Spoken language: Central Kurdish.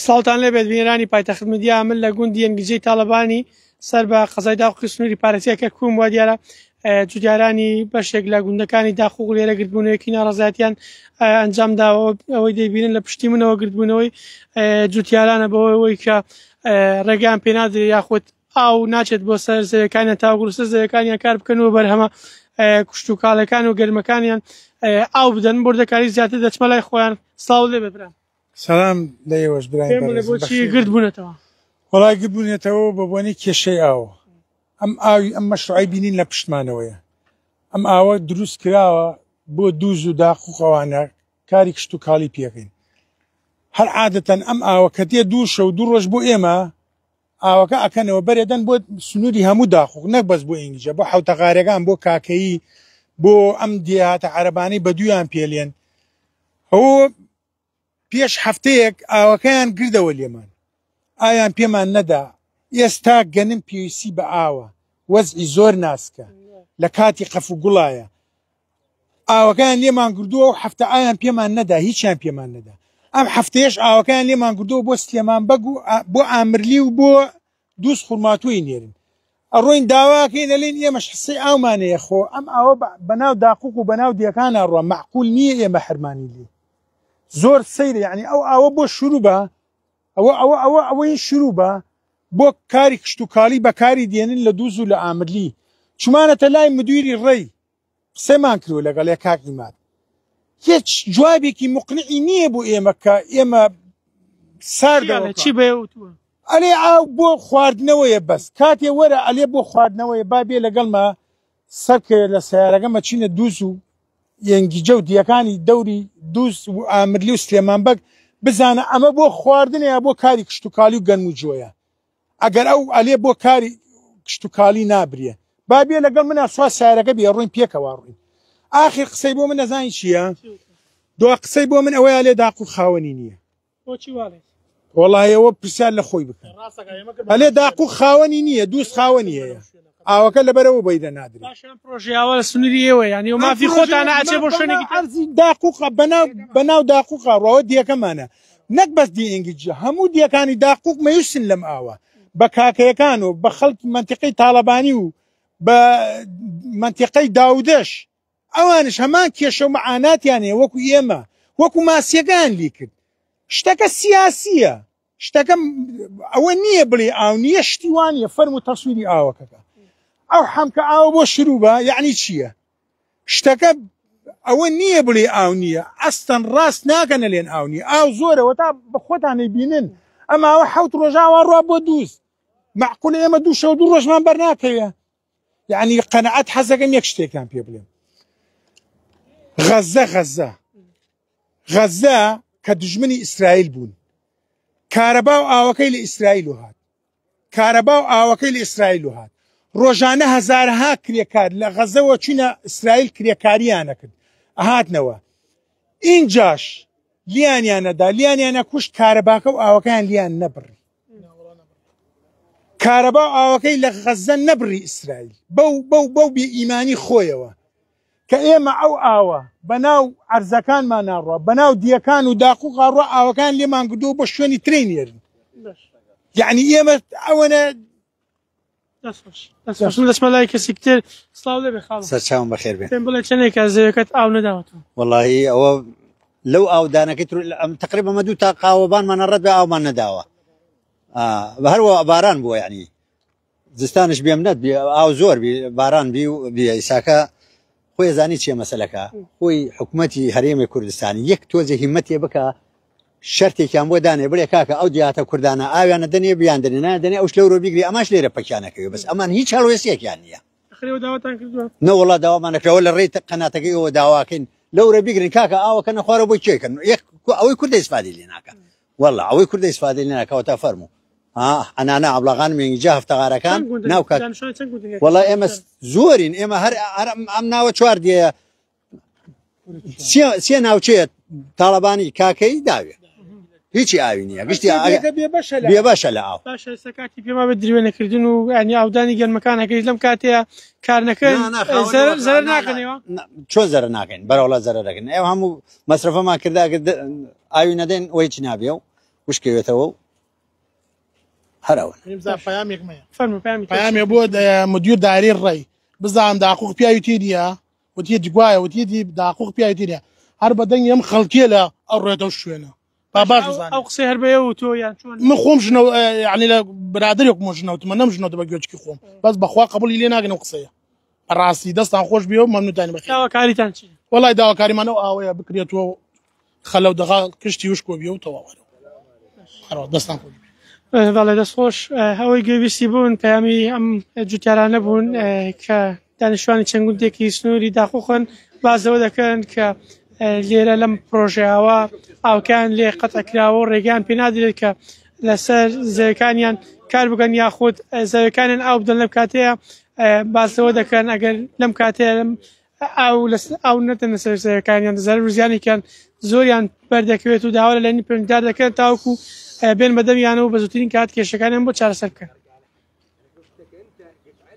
ساڵتان لێبێت بینێرانی پایتەخت میدیا من لە گوندی ئەنگلیزیی تاڵەبانی سەر بە قەزای داخوکی سنووری پارێزیەکە کوم وە دیارە جوتیارانی بەشێک لە گوندەکانی داخوک لێرە گرتبوونەوەیەکی ناڕەزایەتیان ئەنجام داوە ئەوەی دەیبینن لە پشتی منەوە گرتبوونەوەی جوتیارانە بەوەی کە ڕێگەیان پێنادرێ یاخود ئاو ناچێت بۆ سەر زەویەکانیان تاوەگوڕستە زەویەکانیان کار بکەنەوە بەرهەمە کوشت و کاڵەکان و گەرمەکانیان ئاو بدەن بۆردەکاری زیاتر دەچمە لای خۆیان ساڵ لێ ببران سلام لەیەوەش برایم بۆچی گرت بوونەتەوە وڵای گرت بوونێتەوە بە بۆنی کێشەی ئاوە ئەم ئاوی ئەم مەشروعی بینین لە پشتمانەوەیە ئەم ئاوە دروست کراوە بۆ دووز و داخوخەوانە کاری کشت و کاڵی پێکەین هەر عادەتەن ئەم ئاوە کە تێ دووشە و دوو ڕۆژ بۆ ئێمە ئاوەکە ئەکەنەوە بەرێدەن بۆ سنووری هەموو داخوک نەک بەس بۆ ئینگلیزە بۆ حوتەغارەکان بۆ کاکەیی بۆ ئەم دیهاتە عەرەبانەی بە دوویان پێلێن ئەوە پێش هەفتەیەک ئاوەکەیان گردەوە لێمان ئایان پێمان نەدا ئێستا گەنم پێویستی بە ئاوە وەزعی زۆر ناسکە لە کاتی قەف و گوڵایە ئاوەکەیان لێمان گردووە و هەفتە ئایان پێمان نەدا هیچیان پێمان نەدا ئەم هەفتەیەش ئاوەکەیان لێمان گردووە بۆ سلێمانبەگ و بۆ ئامرلی و بۆ دووس خوڕماتووی نێرن ئەڕۆین داواکەین دەڵێن ئێمەش حسەی ئاومانەیە خۆ ئەم ئاوە بەناو داقوق و بەناو دیەکانە ڕۆ مەعقول نییە ئێمە حرمانی لێ زۆر سەیرە یعنی ئەو ئاوە بۆ شروع بە ئەوەی شروع بە بۆ کاری کشت و کاڵی بەکاری دێنن لە دووز و لە ئامرلی چمانەتە لای مدیری ڕێی قسەمان کردووە لەگەڵ کاکی مات هیچ جوابێکی مقنعی نییە بۆ ئێمە کە ئێمە ساردەوە چی بێوتووە ئەلێ ئاو بۆ خواردنەوەیە بەس کاتێ وەرە ئەلێ بۆ خواردنەوەیە با بێ لەگەڵمە سەرکە لە سیارەکەمە چینە دووز و یەنگیجە و دیەکانی دەوری دووز و ئامرلی و سلێمانبەگ بزانە ئەمە بۆ خواردنەیە بۆ کاری کشت و کاڵی و گەنم و جۆیە ئەگەر ئەو ئەلێ بۆ کاری کشت و کاڵی نابرێ با بێ لەگەڵ منە سوا سیارەکە بێ ڕووین پێکەوە ڕووین ئاخر قسەی بۆ من نەزانی چییە دو قسەی بۆ من ئەوەیە لێ داق و خاوەنی نییە وەڵایەوە پرسیار لە خۆی بکەن ئەلێ داق و خاوەنی نییە دووس خاوەنی هەیە ئاوەکە لەبەرەوە بەیدە نادرێت پرۆژیاوە لە سنووریەوە ینی و مافی خۆتانە ئاچێ بۆ شوێنێکی ئەرزی داقوقە بەناو داقوقە ڕەوە دیەکەمانە نەک بەس دی ئینگلیزە هەموو دیەکانی داقوق مەیوسن لەم ئاوە بە کاکەیەکان و بە خەڵکی منتیقەی تاڵەبانی و بە منتیقەی داودەش ئەوانش هەمان کێشە و مەعاناتیانەیە وەکو ئێمە وەکو ماسیەکان لی کرد شتەکە سیاسیە شتەکە ئەوە نییە بڵێ ئاو نییە شتیوانە فەرم و تەسویری ئاوەکەکە ئەو حەمکە ئاوە بۆ شروع بە یعنی چییە شتەکە ئەوە نییە بڵێ ئاو نییە ئەستەن ڕاست ناکەنە لێن ئاو نیە ئاو زۆرەوە تا بە خۆتانەی بینن ئەماوە حەوت ڕۆژاوە ڕوا بۆ دووس معقولە ئێمە دوو شەو دوو ڕۆژمان بەرناکەوێ یعنی قەنەعەت حەزەکەم یەک شتێکتان پێ بڵێم غەزە کە دژمنی ئیسرائیل بوون کارەبا و ئاوەکەی لە ئیسرائیل و هات کارەبا و ئاوەکەی لە ئیسرائیل و هات ڕۆژانە هەزارها کرێکار لە غەزەوە چینە ئیسرائیل کرێکاریانە کرد ئەهاتنەوە ئینجاش لیانیانە کوشت کارەباکە و ئاوەکەیان لیان نەبڕی کارەبا و ئاوەکەی لە غەزە نەبڕی ئیسرائیل بەو بێ ئیمانی خۆیەوە کە ئێمە ئەو ئاوە بەناو عەرزەکانمان ناڕوە بەناو دیەکان و داقوقا ڕوە ئاوەکان لێمان گردووە بۆ شوێنی ترێی نێرن یعنی ئێمە ئەوەنە دەچمە لای کەسێکتر سڵاو لێبێ خاڵ سەرچاوم بەخێر بێت پێم بڵێ چەندێکە زەویەکەت ئاو نەداوەتەوە وەڵاهی ئەوە لەو ئاودانەکەی تقریبا مە دوو تا قاوەبانمانە ڕەت بە ئاومان نەداوە بە هەروە باران بووە یعنی زستانش بێم نەت ئاو زۆر باران بی و بیە ئیساکە خۆی زانی چیە مەسەلەکە خۆی حکوومەتی هەرێمی کوردستانی یەک تۆزە هیمەتێ بکە شەرتێکیان بۆ دانێ بڵێ کاکە ئەو دیاتە کوردانە ئاویانە دەنێ بیان دەنێ نادەنێ ئەوش لەورۆ بیگری ئەماش لێرە پەکیانەکەوێ بەس ئەمان هیچ هەڵوێستێکیان نییە نەوەڵا داوامانەکرەوە لە ڕێی قەناتەکەی ئەوە داواکەین لەورە بیگرین کاکە ئاوەکە نەخوارە بۆی کێکن ئەوەی کوردە ئیسفادی لێ ناکە وەڵا ئەوەی کوردە ئیسفادی لێ ناکەوە تا فەرموو ئەنانە ئەبڵەغان مێنگیجا هەفتەغارەکان ناوکات وەڵا ئێمە زۆرین ئێمە هەر ئەم ناوە چوار دیە سێ ناوچەیە تاڵەبانی کاکەی داوێ هیچی ئاوی نییە گشتی بێبەشە لە ئاو کاتی پێما بە درێنەکردن و ینی ئاودانی گەرمەکانەکەی لەم کاتەیە کارنەکەن زەرەر ناکەنەوە چۆن زەرەر ناکەین بەرەوڵە زەرەر دەکەن ئێوە هەموو مەسرفەمان کردا ئاوی نەدەین ئەوەی چی نابێ و وشکەوێتەوە هەراون پامێ بۆ مدیر داری ڕێی بزانام داقوق پیاوی تێریە وتیە جگوایە وتیدی داقوق پیاوی تێریە هەر بەدەنگ ئەم خەڵکیە لە ئەو ڕێتەوە شوێنە با باش ئەو قسەی هەر بەیە و تۆ یان چۆن من خۆم ژنەوە یعنی لە برادێکم ژنەوتمە نەمژنەوە بە گوێچکی خۆم بەس بەخوا قبولی لێ ناگەن ئەو قسەیە ڕاستی دەستان خۆش بێ و مەمنوتانی بەخێر داواکاریتان چی وڵای داواکاریمانە ئاوەیە بکرێتەوە خەلەو دەغا کشتی وشکۆ بێ و تەواوەرەوە دەستان خۆش بەڵێ دەستخۆش هەوەی گوێویستی بوون پەیامی ئەم جوتیارانە بوون کە دانیشتوانی چەند گوندێکی سنووری داخۆخۆن بازەوە دەکەن کە لێرە لەم پرۆژەیەوە ئاوکان لێ قەتەکراوە و ڕێگەیان پێ نادرێت کە لەسەر زەوەکانیان کار بگەن یاخود زەوەکانیان ئاو بدەن لەم کاتەیە باسەوە دەکەن ئەگەر لەم کاتەیە ئاو نەتەن لەسەر زەوەکانیان دەزار ورزیانێکیان زۆریان بەردەکەوێت و داوا لە لەنی پێدار دەکەن تاوەکو بێن بەدەمیانەوە بە زووترین کات کێشەکانیان بۆ چارەسەر بکەن